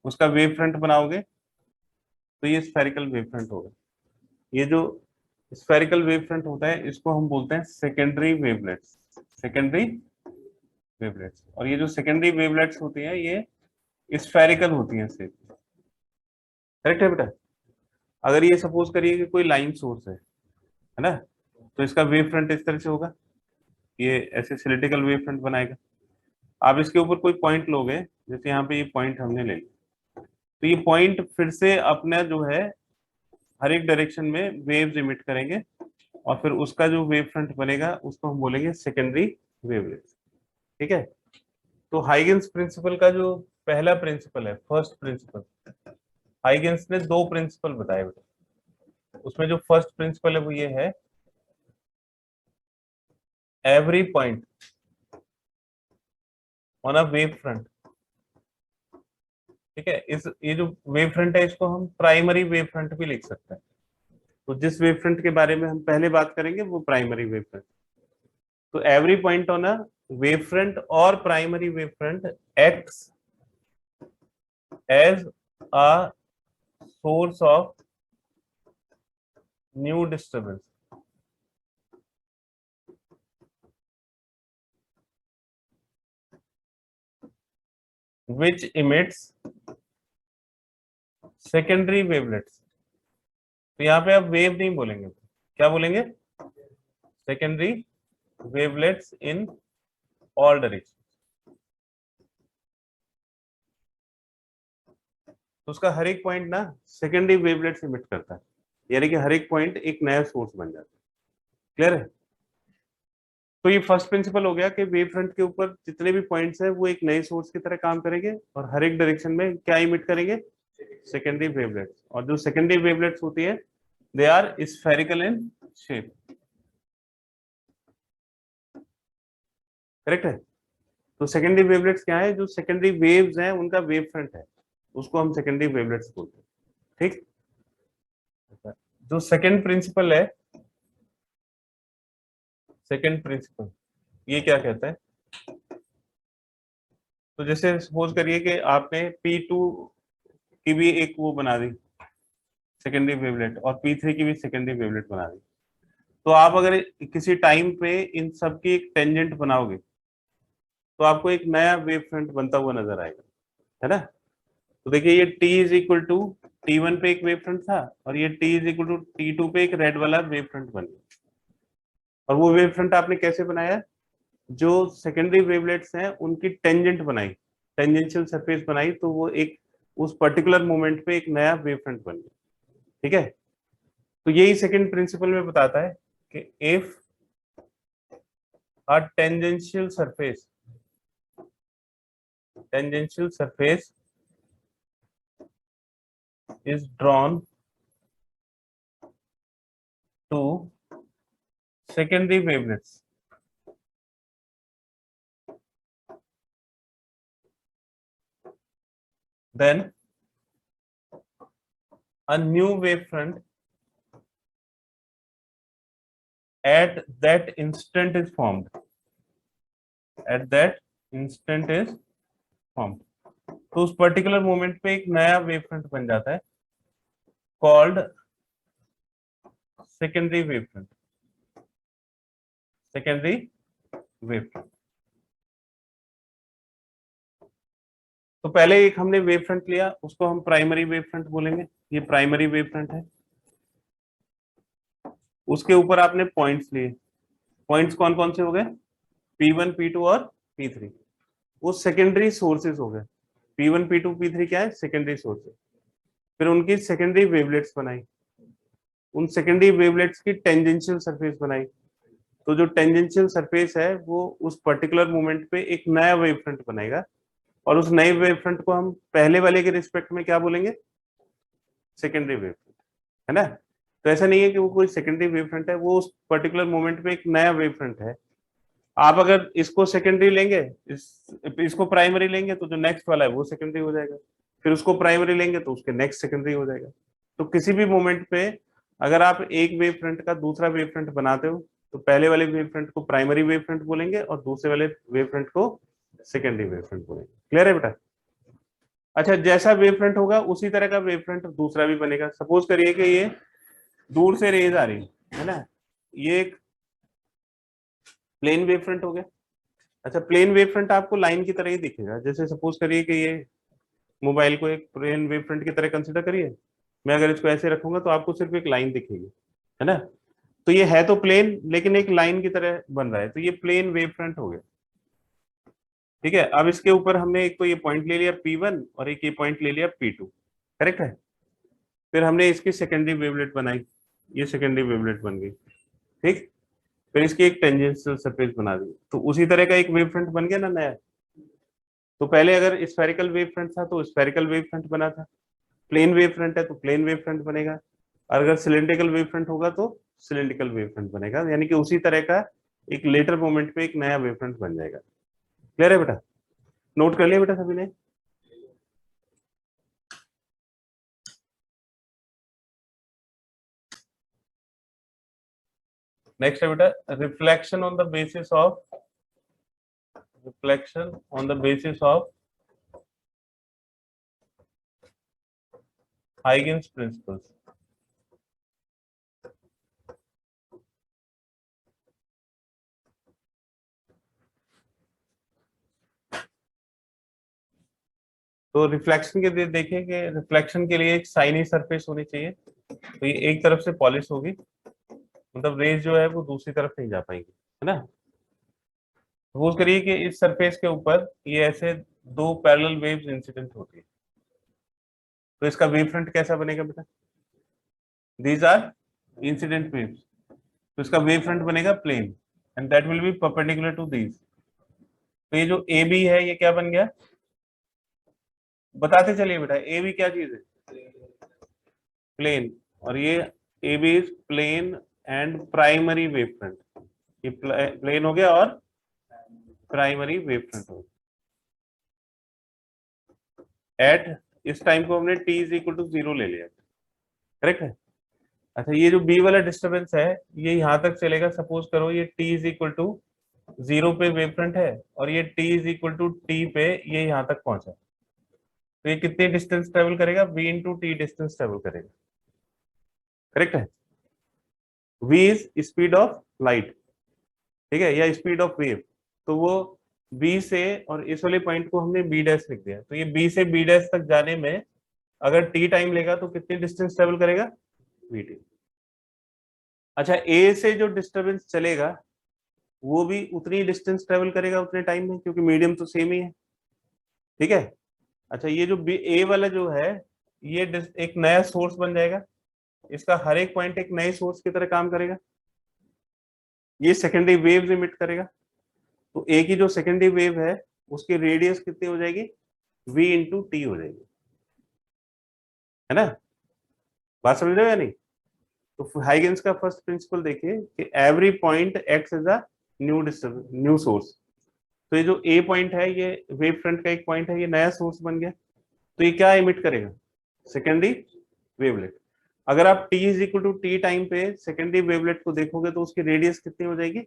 उसका वेव फ्रंट बनाओगे तो ये स्फेरिकल वेव फ्रंट होगा। ये जो स्फेरिकल वेव फ्रंट होता है इसको हम बोलते हैं सेकेंडरी वेवलेट्स। सेकेंडरी वेवलेट्स, और ये जो सेकेंडरी वेवलेट्स होती हैं ये स्फेरिकल होती हैं सिर्फ। करेक्ट है बेटा। अगर ये सपोज करिए कि कोई लाइन सोर्स है ना, तो इसका वेव फ्रंट इस तरह से होगा, ये ऐसे सिलिंड्रिकल वेव फ्रंट बनाएगा। आप इसके ऊपर कोई पॉइंट लोगे, जैसे यहाँ पे ये पॉइंट हमने ले लिया, तो ये पॉइंट फिर से अपना जो है हर एक डायरेक्शन में वेव्स इमिट करेंगे और फिर उसका जो वेव फ्रंट बनेगा उसको हम बोलेंगे सेकेंडरी वेवलेट्स। ठीक है, तो हाइगेन्स प्रिंसिपल का जो पहला प्रिंसिपल है, फर्स्ट प्रिंसिपल, हाइगेन्स ने दो प्रिंसिपल बताए बेटा। उसमें जो फर्स्ट प्रिंसिपल है वो ये है, every point on a wave front. ठीक है, इस ये जो वेव फ्रंट है इसको हम प्राइमरी वेव फ्रंट भी लिख सकते हैं। तो जिस वेव फ्रंट के बारे में हम पहले बात करेंगे वो प्राइमरी वेव फ्रंट। तो every point on a wave front और primary wave front acts as a source of new disturbance, which emits secondary wavelets। तो यहाँ पे आप वेव नहीं बोलेंगे, क्या बोलेंगे? Secondary wavelets in all direction. तो उसका हर एक पॉइंट ना सेकेंडरी वेवलेट्स इमिट करता है, यानी कि हर एक पॉइंट एक नया सोर्स बन जाता है। क्लियर है? तो ये फर्स्ट प्रिंसिपल हो गया कि वेव फ्रंट के ऊपर जितने भी पॉइंट्स हैं वो एक नए सोर्स की तरह काम करेंगे और हर एक डायरेक्शन में क्या इमिट करेंगे? Secondary wavelets. और जो सेकेंडरी वेवलेट्स होती है they are spherical in shape. Correct है? तो सेकेंडरी वेवलेट्स क्या है? जो सेकेंडरी वेव्स हैं उनका वेव फ्रंट है, उसको हम सेकेंडरी वेवलेट्स बोलते हैं। ठीक। जो सेकेंड प्रिंसिपल है, सेकेंड प्रिंसिपल ये क्या कहता है? तो जैसे सपोज करिए कि आपने P2 की भी एक वो बना दी सेकेंडरी वेवलेट और P3 की भी सेकेंडरी वेवलेट बना दी, तो आप अगर किसी टाइम पे इन सब की एक टेंजेंट बनाओगे तो आपको एक नया वेव फ्रंट बनता हुआ नजर आएगा, है ना? तो देखिए ये T is equal to T1 पे एक वेव फ्रंट था और ये T is equal to T2 पे एक रेड वाला वेव फ्रंट बन गया। और वो वेव फ्रंट आपने कैसे बनाया? जो सेकेंडरी वेवलेट्स हैं उनकी टेंजेंट बनाई, टेंजेंशियल सरफेस बनाई, तो वो एक उस पर्टिकुलर मोमेंट पे एक नया वेव फ्रंट बन गया। ठीक है? तो यही सेकंड प्रिंसिपल में बताता है कि if a tangential surface is drawn to secondary wavelets, then a new wavefront at that instant is formed. At that instant is formed. तो उस पर्टिकुलर मोमेंट पे एक नया वेव फ्रंट बन जाता है called secondary wave front. Secondary wave front. तो पहले एक हमने वेव फ्रंट लिया, उसको हम प्राइमरी वेव फ्रंट बोलेंगे। ये प्राइमरी वेव फ्रंट है। उसके ऊपर आपने पॉइंट्स लिए। पॉइंट्स कौन कौन से हो गए? P1, P2 और P3। वो सेकेंडरी सोर्सेज हो गए। P1, P2, P3 क्या है? Secondary sources. फिर उनकी सेकेंडरी वेवलेट्स बनाई, उन सेकेंडरी वेवलेट्स की टेंजेंशियल सरफेस बनाई। तो जो टेंजेंशियल सरफेस है वो उस पर्टिकुलर मोमेंट पे एक नया वेव फ्रंट बनाएगा और उस नए वेव फ्रंट को हम पहले वाले के रिस्पेक्ट में क्या बोलेंगे? सेकेंडरी वेव फ्रंट, है ना? तो ऐसा नहीं है कि वो कोई सेकेंडरी वेव फ्रंट है, वो उस पर्टिकुलर मोमेंट पे एक नया वेव फ्रंट है। आप अगर इसको सेकेंडरी लेंगे, इसको प्राइमरी लेंगे तो जो नेक्स्ट वाला है वो सेकेंडरी हो जाएगा, फिर उसको प्राइमरी लेंगे तो उसके नेक्स्ट सेकेंडरी हो जाएगा। तो किसी भी मोमेंट पे अगर आप एक वेव फ्रंट का दूसरा वेव फ्रंट बनाते हो तो पहले वाले वेव फ्रंट को प्राइमरी वेव फ्रंट बोलेंगे और दूसरे वाले वेव फ्रंट को सेकेंडरी वेव फ्रंट बोलेंगे। क्लियर है बेटा? अच्छा, जैसा वेव फ्रंट होगा उसी तरह का वेव फ्रंट दूसरा भी बनेगा। सपोज करिए कि ये दूर से रेज आ रही है ना, ये एक प्लेन वेव फ्रंट हो गया। अच्छा, प्लेन वेव फ्रंट आपको लाइन की तरह ही दिखेगा। जैसे सपोज करिए कि ये मोबाइल को एक प्लेन वेव फ्रंट की तरह कंसिडर करिए। मैं अगर इसको ऐसे रखूंगा तो आपको सिर्फ एक लाइन दिखेगी, है ना? तो ये है तो प्लेन लेकिन एक लाइन की तरह बन रहा है, तो ये प्लेन वेव फ्रंट हो गया। ठीक है? अब इसके ऊपर हमने एक तो ये पॉइंट ले लिया P1 और एक ये पॉइंट ले लिया P2। करेक्ट है? फिर हमने इसकी सेकेंडरी वेवलेट बनाई, ये सेकेंडरी वेवलेट बन गई। ठीक। फिर इसकी एक टेंजेंशियल सरफेस बना दी, तो उसी तरह का एक वेव फ्रंट बन गया ना नया। तो पहले अगर स्फेरिकल वेव फ्रंट था तो स्फेरिकल वेव फ्रंट बना था, प्लेन वेव फ्रंट है तो प्लेन वेव फ्रंट बनेगा, और अगर सिलेंड्रिकल वेव फ्रंट होगा तो सिलेंड्रिकल वेव फ्रंट बनेगा, यानी कि उसी तरह का एक लेटर मोमेंट पे एक नया वेव फ्रंट बन जाएगा। क्लियर है बेटा? नोट कर लिया बेटा सभी ने? नेक्स्ट है बेटा reflection on the basis of Huygens principles. तो रिफ्लेक्शन के लिए देखें कि रिफ्लेक्शन के लिए एक साइनी सरफेस होनी चाहिए, तो ये एक तरफ से पॉलिश होगी, मतलब रेज जो है वो दूसरी तरफ नहीं जा पाएंगी, है ना। सपोज करिए कि इस सरफेस के ऊपर ये ऐसे दो पैरेलल वेव्स इंसिडेंट होती है, तो इसका वेव फ्रंट कैसा बनेगा बेटा? दीज आर इंसिडेंट वेव्स, तो इसका वेव फ्रंट बनेगा plane, and that will be perpendicular to these. तो ये जो ए बी है ये क्या बन गया, बताते चलिए बेटा, ए बी क्या चीज है? प्लेन। और ये A B is plane and primary wave front, ये प्लेन हो गया और प्राइमरी वेव फ्रंट हो गया। एट इस टाइम को हमने टी इज इक्वल टू 0 ले लिया, करेक्ट है। अच्छा, ये जो बी वाला डिस्टर्बेंस है ये यहां तक चलेगा, सपोज करो ये टी इज इक्वल टू 0 पे वेव फ्रंट है, और ये t is equal to t पे ये यहां तक पहुंचा, तो ये कितनी डिस्टेंस ट्रेवल करेगा? v into t distance travel करेगा, करेक्ट है। v is speed of light, ठीक है, या स्पीड ऑफ वेव, तो वो b से, और इस वाले पॉइंट को हमने b डैश लिख दिया, तो ये b से b डैश तक जाने में अगर t टाइम लेगा तो कितनी डिस्टेंस ट्रेवल करेगा? vt। अच्छा, a से जो डिस्टर्बेंस चलेगा वो भी उतनी डिस्टेंस ट्रेवल करेगा उतने टाइम में, क्योंकि मीडियम तो सेम ही है, ठीक है। अच्छा, ये जो ए वाला जो है ये एक नया सोर्स बन जाएगा, इसका हर एक पॉइंट एक नए सोर्स की तरह काम करेगा, ये सेकेंडरी वेव्स इमिट करेगा, तो ए की जो सेकेंडरी वेव है उसकी रेडियस कितनी हो जाएगी? v इंटू टी हो जाएगी, है ना। बात समझ रहे हो या नहीं? तो हाइगेंस का फर्स्ट प्रिंसिपल देखिए कि every point x is a new source, तो ये जो ए पॉइंट है ये वेव फ्रंट का एक पॉइंट है, ये नया सोर्स बन गया, तो ये क्या इमिट करेगा? Secondary wavelet. अगर आप t is equal to t time पे सेकेंडरी वेवलेट को देखोगे तो उसकी रेडियस कितनी हो जाएगी?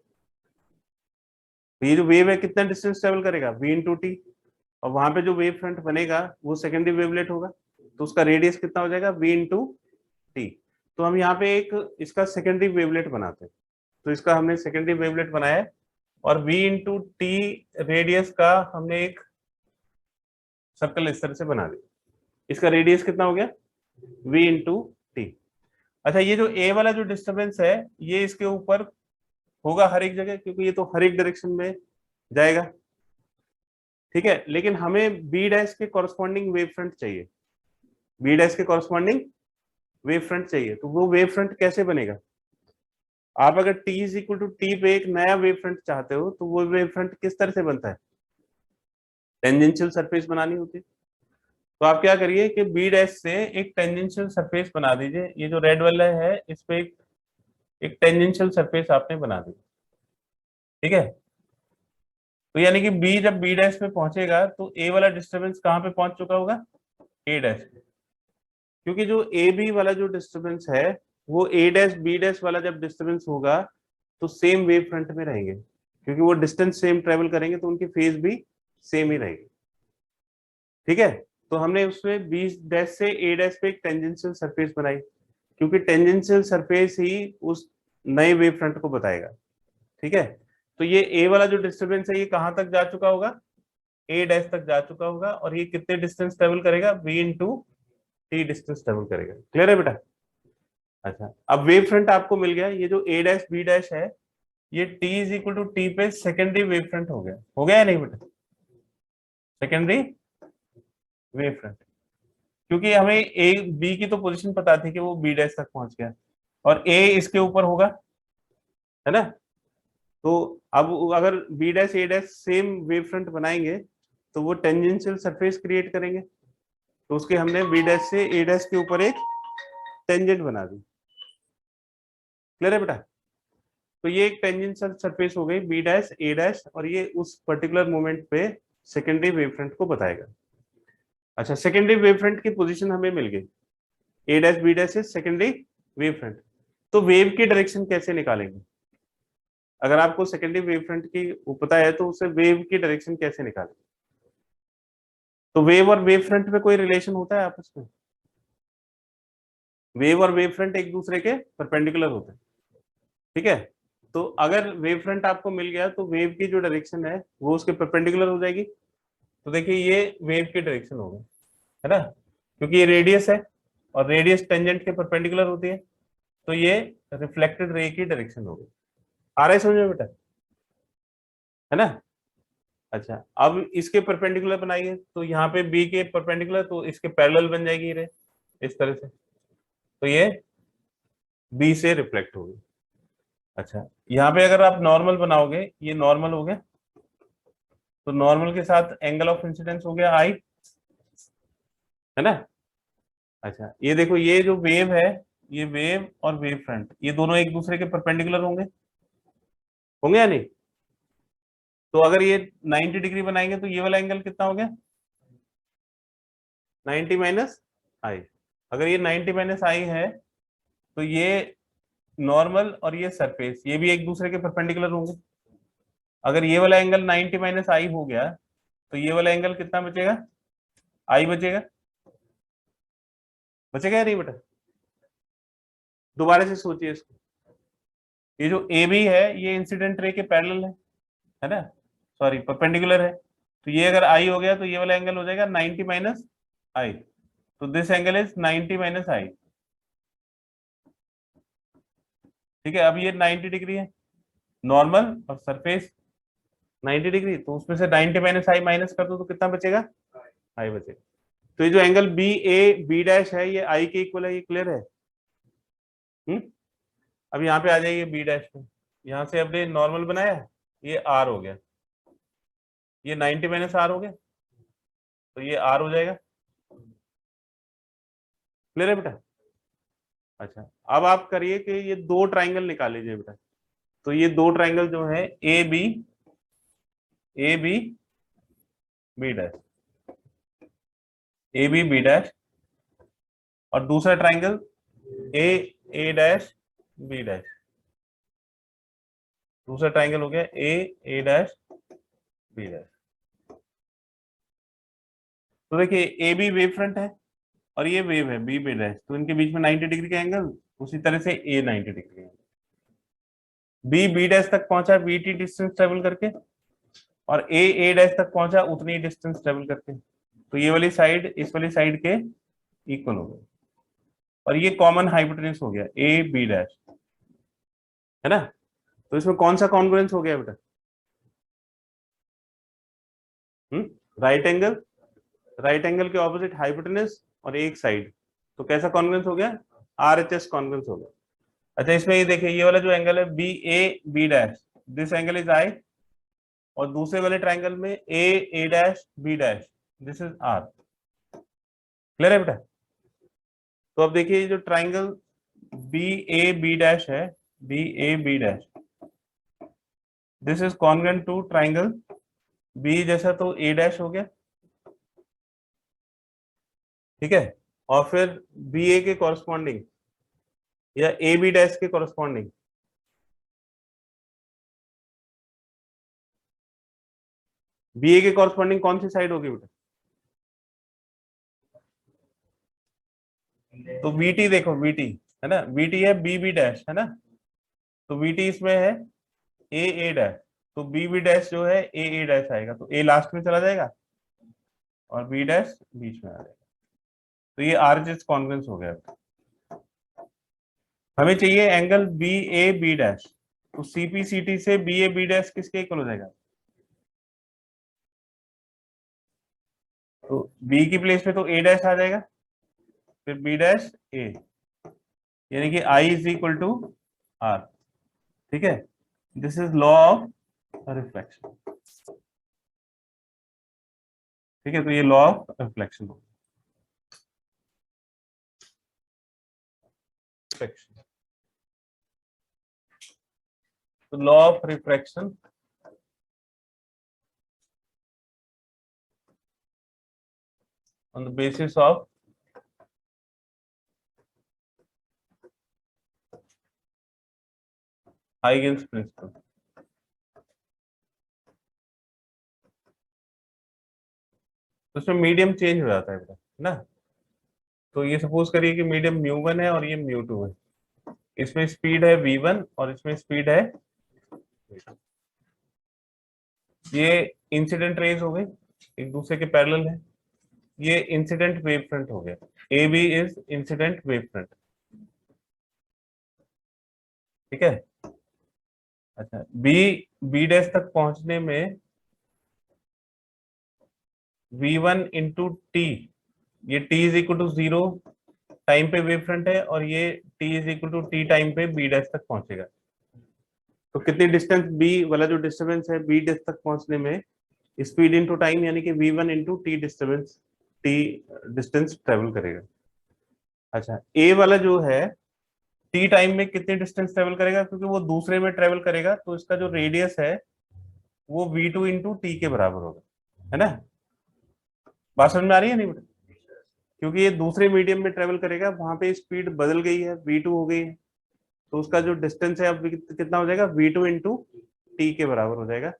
तो ये जो वेव है कितना डिस्टेंस ट्रेवल करेगा? v इंटू टी, और वहां पे जो वेव फ्रंट बनेगा वो सेकेंडरी वेवलेट होगा, तो उसका रेडियस कितना हो जाएगा? v into T. तो हम यहाँ पे एक इसका सेकेंडरी वेवलेट बनाते हैं, तो इसका हमने सेकेंडरी वेवलेट बनाया है, और v इंटू टी रेडियस का हमने एक सर्कल इस तरह से बना दिया, इसका रेडियस कितना हो गया? v into T. अच्छा, ये जो a वाला जो डिस्टर्बेंस है ये इसके ऊपर होगा हर एक जगह, क्योंकि ये तो हर एक डायरेक्शन में जाएगा, ठीक है, लेकिन हमें b डैश के कॉरस्पॉन्डिंग वेव फ्रंट चाहिए, b डैश के कॉरस्पॉन्डिंग वेव फ्रंट चाहिए, तो वो वेव फ्रंट कैसे बनेगा? आप अगर t is equal to t पे एक नया वेव फ्रंट चाहते हो तो वो वेव फ्रंट किस तरह से बनता है? टेंजेंशियल सरफेस बनानी होती है, तो आप क्या करिए कि बी डैश से एक टेंजेंशियल सरफेस बना दीजिए, ये जो रेड वाला है इस पे एक टेंजेंशियल सरफेस आपने बना दी, ठीक है। तो यानी कि बी जब बी डैश पे पहुंचेगा तो ए वाला डिस्टर्बेंस कहाँ पे पहुंच चुका होगा? ए डैश पे, क्योंकि जो ए बी वाला जो डिस्टर्बेंस है वो ए डैश बी डैश वाला जब डिस्टर्बेंस होगा तो सेम वेव फ्रंट में रहेंगे, क्योंकि वो डिस्टेंस सेम ट्रेवल करेंगे तो उनकी फेज भी सेम ही रहेगी, ठीक है। तो हमने उसमें बी डैश से ए डैश पे एक टेंजेंशियल सरफेस बनाई, क्योंकि टेंजेंशियल सरफेस ही उस नए वेव फ्रंट को बताएगा, ठीक है। तो ये ए वाला जो डिस्टर्बेंस है ये कहां तक जा चुका होगा? ए डैश तक जा चुका होगा, और ये कितने डिस्टेंस ट्रेवल करेगा? v into t distance travel करेगा, क्लियर है बेटा? अच्छा, अब वेव फ्रंट आपको मिल गया, ये जो ए डैश बी डैश है ये t is equal to t पे सेकेंडरी वेव फ्रंट हो गया या नहीं बेटा? सेकेंडरी वेव फ्रंट, क्योंकि हमें ए बी की तो पोजीशन पता थी कि वो बी डैश तक पहुंच गया, और ए इसके ऊपर होगा, है ना। तो अब अगर बी डैश ए डैश सेम वेव फ्रंट बनाएंगे तो वो टेंजेंशियल सरफेस क्रिएट करेंगे, तो उसके हमने बी डैश से ए डैश के ऊपर एक टेंजेंट बना दी, क्लियर है बेटा? तो ये एक टेंजेंशियल सरफेस हो गई बी डैश ए डैश, और ये उस पर्टिकुलर मोमेंट पे सेकेंडरी वेव फ्रंट को बताएगा। अच्छा, सेकेंडरी वेव फ्रंट की पोजीशन हमें मिल गई, A dash B dash is secondary wave front, तो वेव की डायरेक्शन कैसे निकालेंगे? अगर आपको सेकेंडरी वेव फ्रंट की वो पता है तो उसे वेव की डायरेक्शन कैसे निकालेंगे? तो वेव और वेव फ्रंट में कोई रिलेशन होता है आपस में? वेव और वेव फ्रंट एक दूसरे के परपेंडिकुलर होते हैं, ठीक है। तो अगर वेव फ्रंट आपको मिल गया तो वेव की जो डायरेक्शन है वो उसके परपेंडिकुलर हो जाएगी। तो देखिए ये वेव की डायरेक्शन होगी, है ना, क्योंकि ये रेडियस है और रेडियस टेंजेंट के परपेंडिकुलर होती है, तो ये रिफ्लेक्टेड रे की डायरेक्शन होगी। आ रहा है समझ में बेटा, है ना। अच्छा, अब इसके परपेंडिकुलर बनाइए, तो यहाँ पे बी के परपेंडिकुलर, तो इसके पैरेलल बन जाएगी रे इस तरह से, तो ये बी से रिफ्लेक्ट होगी। अच्छा, यहाँ पे अगर आप नॉर्मल बनाओगे, ये नॉर्मल हो गया, तो नॉर्मल के साथ एंगल ऑफ इंसिडेंस हो गया आई, है ना। अच्छा, ये देखो ये जो वेव है, ये वेव और वेव फ्रंट ये दोनों एक दूसरे के परपेंडिकुलर होंगे, होंगे या नहीं। तो अगर ये 90 डिग्री बनाएंगे तो ये वाला एंगल कितना हो गया, 90 माइनस आई। अगर ये 90 माइनस आई है तो ये नॉर्मल और ये सरफेस ये भी एक दूसरे के परपेंडिकुलर होंगे। अगर ये वाला एंगल 90 माइनस आई हो गया तो ये वाला एंगल कितना बचेगा, आई बचेगा, बचेगा या नहीं बेटा। दोबारा से सोचिए इसको, ये जो ए बी है ये इंसिडेंट रे के पैरेलल है ना, सॉरी परपेंडिकुलर है। तो ये अगर आई हो गया तो ये वाला एंगल हो जाएगा 90 माइनस आई, तो दिस एंगल इज 90 माइनस आई, ठीक है। अब ये 90 डिग्री है नॉर्मल और सरफेस 90 डिग्री, तो उसमें से 90 माइनस आई माइनस कर दो तो कितना बचेगा, आई बचेगा। तो ये जो angle B A B dash है ये आई के इक्वल है, ये क्लियर है। हम्म। अब यहाँ पे आ जाइए बी डैश पे, यहाँ से अपने नॉर्मल बनाया, ये आर हो गया, ये 90 माइनस आर हो गया, तो ये आर हो जाएगा, क्लियर है बेटा। अच्छा, अब आप करिए कि ये दो ट्राइंगल निकाल लीजिए बेटा। तो ये दो ट्राइंगल जो है A B B dash, A B dash, और दूसरा triangle A A dash B dash, दूसरा ट्राइंगल हो गया ए डैश बी डैश। तो देखिए ए बी वेव फ्रंट है और ये वेव है बी बी डैश, तो इनके बीच में 90 डिग्री का एंगल, उसी तरह से ए 90 डिग्री है। बी बी डैश तक पहुंचा बी टी डिस्टेंस ट्रेवल करके, और ए डैश तक पहुंचा उतनी डिस्टेंस ट्रेवल करके, तो ये वाली साइड इस वाली साइड के इक्वल हो गई, और ये कॉमन हाइपोटेन्यूज हो गया ए बी डैश, है ना। तो इसमें कौन सा कॉन्ग्रुएंस हो गया बेटा, राइट एंगल, राइट एंगल के ऑपोजिट हाइपोटेन्यूज और एक साइड, तो कैसा कॉन्ग्रुएंस हो गया, आरएचएस कॉन्ग्रुएंस हो गया। अच्छा, इसमें ये देखिए ये वाला जो एंगल है B A B dash, this angle is I, और दूसरे वाले ट्राइंगल में A dash B dash, this is R, clear है बेटा। तो अब देखिए ये जो triangle B A B dash है, B A B dash, this is congruent to triangle B जैसा, तो ए डैश हो गया, ठीक है। और फिर बी ए के कॉरस्पॉन्डिंग या ए बी डैश के कॉरस्पॉन्डिंग, बी ए के कॉरस्पॉन्डिंग कौन सी साइड होगी बेटा, तो वीटी देखो वीटी, है ना, वीटी है बी बी डैश, है ना, तो वीटी इसमें है ए डैश, तो बी बी डैश जो है ए डैश आएगा, तो ए लास्ट में चला जाएगा और बी डैश बीच में आ जाएगा, तो ये आरएचएस कॉन्ग्रुएंस हो गया। हमें चाहिए angle B A B dash, तो सीपी सीटी से बी ए बी डैश किसके इक्वल हो जाएगा, तो बी की प्लेस में तो ए डैश आ जाएगा, फिर बी डैश ए, यानी कि I is equal to are, ठीक है। This is law of reflection, ठीक है, तो ये लॉ ऑफ रिफ्लेक्शन हो, तो law of refraction on the basis of Huygens principle। तो उसमें मीडियम चेंज हो जाता है बेटा, ना। तो ये सपोज करिए कि मीडियम म्यू1 है और ये म्यू2 है, इसमें स्पीड है v1 और इसमें स्पीड है v2। ये इंसिडेंट रेज हो गई, एक दूसरे के पैरेलल है। ये इंसिडेंट वेव फ्रंट हो गया, A B is incident wave front. ठीक है। अच्छा, बी बी डैश तक पहुंचने में v1 इंटू टी, ये t is equal to 0 time पे वेव फ्रंट है और ये t is equal to t time पे बी डैश तक पहुंचेगा। तो कितनी डिस्टेंस b वाला जो डिस्टर्बेंस है b डैश तक पहुंचने में, स्पीड इंटू टाइम यानी कि v1 into T disturbance, T distance travel करेगा। अच्छा, a वाला जो है टी टाइम में कितनी डिस्टेंस ट्रेवल करेगा, क्योंकि वो दूसरे में ट्रेवल करेगा तो इसका जो रेडियस है वो v2 इंटू टी के बराबर होगा, है ना। बात समझ में आ रही है नहीं बेटा? क्योंकि ये दूसरे मीडियम में ट्रेवल करेगा, वहां पे स्पीड बदल गई है, v2 हो गई है, तो उसका जो डिस्टेंस है अब कितना हो जाएगा, v2 इंटू टी के बराबर हो जाएगा।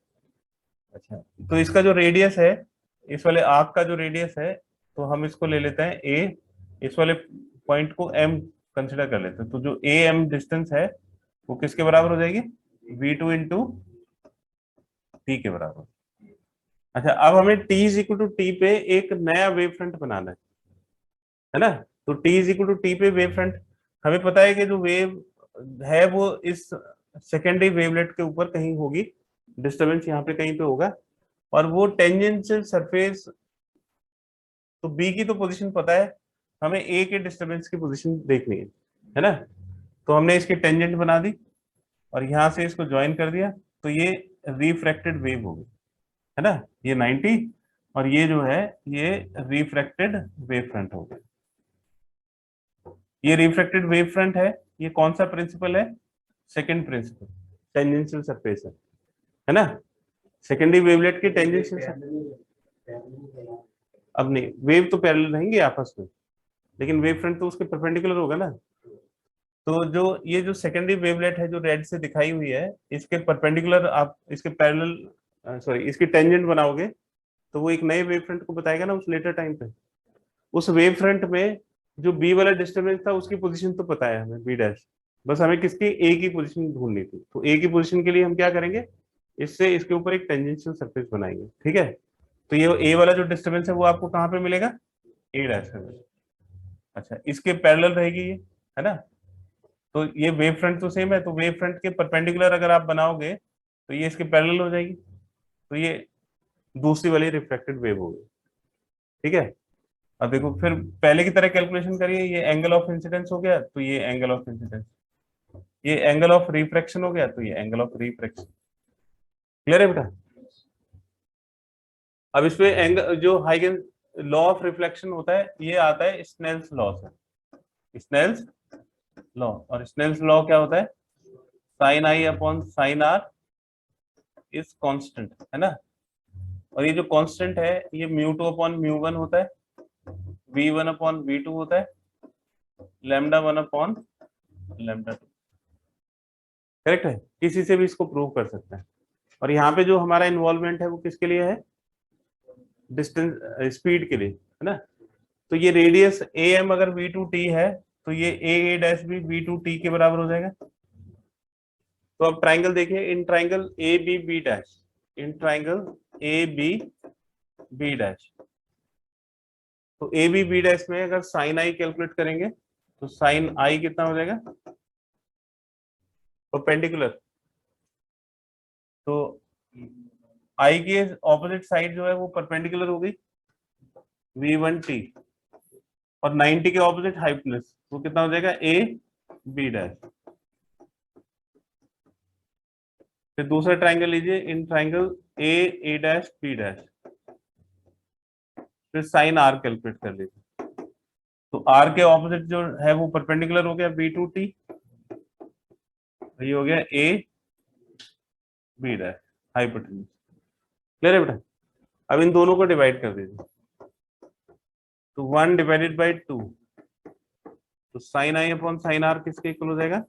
अच्छा, तो इसका जो रेडियस है, इस वाले आर्क का जो रेडियस है, तो हम इसको ले लेते हैं a, इस वाले पॉइंट को m कंसिडर कर लेते हैं, तो जो a m डिस्टेंस है वो किसके बराबर हो जाएगी, v2 इंटू टी के बराबर। अच्छा, अब हमें t is equal to t पे एक नया वेव फ्रंट बनाना है ना। तो t is equal to t पे वेव फ्रंट, हमें पता है कि जो वेव है वो इस सेकेंडरी वेवलेट के ऊपर कहीं होगी, डिस्टरबेंस यहाँ पे कहीं पे होगा, और वो टेंजेंशियल सरफेस, तो बी की तो पोजीशन पता है, हमें ए के डिस्टरबेंस की पोजीशन देखनी है ना। तो हमने इसकी टेंजेंट बना दी और यहाँ से इसको ज्वाइन कर दिया, तो ये रिफ्रैक्टेड वेव होगी, है ना। ये 90 और ये जो है ये रिफ्रैक्टेड वेव फ्रंट हो गया। ये रिफ्रैक्टेड वेव फ्रंट है, ये कौन सा प्रिंसिपल है, सेकंड प्रिंसिपल, टेंजेंशियल सरफेस है ना। सेकेंडरी वेवलेट की टेंजेंशियल, अब नहीं, वेव तो पैरेलल रहेंगे आपस में, लेकिन वेव फ्रंट तो उसके परपेंडिकुलर होगा ना। तो जो ये जो सेकेंडरी वेवलेट है जो रेड से दिखाई हुई है, इसके परपेंडिकुलर आप इसके पैरेलल, सॉरी इसकी टेंजेंट बनाओगे तो वो एक नए वेव फ्रंट को बताएगा ना उस लेटर टाइम पे। उस वेव फ्रंट में जो बी वाला डिस्टर्बेंस था उसकी पोजीशन तो पता है हमें, बी डैश, बस हमें किसकी, ए की पोजीशन ढूंढनी थी। तो ए की पोजीशन के लिए हम क्या करेंगे, इससे इसके ऊपर एक टेंजेंशियल सरफेस बनाएंगे, ठीक है। तो ये ए वाला जो डिस्टर्बेंस है वो आपको कहाँ पे मिलेगा, ए डैश में। अच्छा, इसके पैरेलल रहेगी ये, है ना। तो ये वेव फ्रंट तो सेम है, तो वेव फ्रंट के परपेंडिकुलर अगर आप बनाओगे तो ये इसके पैरेलल हो जाएगी, तो ये दूसरी वाली रिफ्लेक्टेड वेव होगी, ठीक है। अब देखो फिर पहले की तरह कैलकुलेशन करिए, ये एंगल ऑफ इंसिडेंस हो गया तो ये एंगल ऑफ इंसिडेंस, ये एंगल ऑफ रिफ्रैक्शन हो गया तो ये एंगल ऑफ रिफ्रैक्शन। क्लियर है बेटा? अब इसमें एंगल जो हाइगन लॉ ऑफ रिफ्लेक्शन होता है, ये आता है स्नेल्स लॉ से, स्नेल्स लॉ। और स्नेल्स लॉ क्या होता है, sine i upon sine r is constant, है ना। और ये जो कांस्टेंट है ये mu two upon mu one होता है, v one upon v two होता है, lambda one upon lambda two. Correct है, किसी से भी इसको प्रूव कर सकते हैं। और यहाँ पे जो हमारा इन्वॉल्वमेंट है वो किसके लिए है, डिस्टेंस स्पीड के लिए, है ना। तो ये रेडियस ए एम अगर वी टू टी है तो ये ए डैश भी वी टू टी के बराबर हो जाएगा। तो अब ट्राइंगल देखिए, in triangle A B B dash, in triangle A B B dash, तो ए बी बी डैश में अगर साइन आई कैलकुलेट करेंगे तो साइन आई कितना हो जाएगा, परपेंडिकुलर, तो आई की ऑपोजिट साइड जो है वो परपेंडिकुलर हो गई v1t, और 90 के ऑपोजिट हाइपोटेन्यूज, वो कितना हो जाएगा ए बी डैश। फिर दूसरा ट्राइंगल लीजिए, in triangle A A dash B dash, फिर साइन आर कैलकुलेट कर लीजिए, तो आर के ऑपोजिट जो है वो परपेंडिकुलर हो गया v2t, ये हो गया A B dash hypotenuse. Clear है बेटा? अब इन दोनों को डिवाइड कर दीजिए, तो 1 डिवाइडेड बाई 2, तो sine i upon sine r किसके इक्वल हो जाएगा,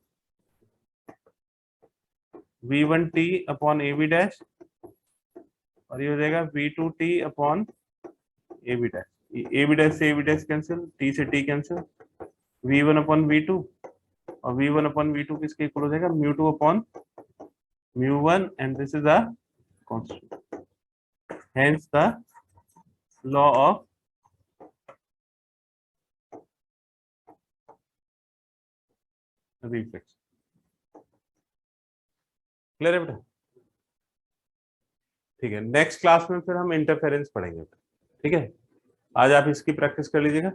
v1t upon A B dash, और ये हो जाएगा v2t upon A B dash. A B dash से A B dash cancel, T से T cancel, v1 upon v2, और v1 अपॉन v2 किसके इक्वल हो जाएगा, म्यू2 अपॉन म्यू1, and this is a constant, hence the law of reflection. Clear है बेटा? ठीक है, नेक्स्ट क्लास में फिर हम इंटरफेरेंस पढ़ेंगे। ठीक है, आज आप इसकी प्रैक्टिस कर लीजिएगा।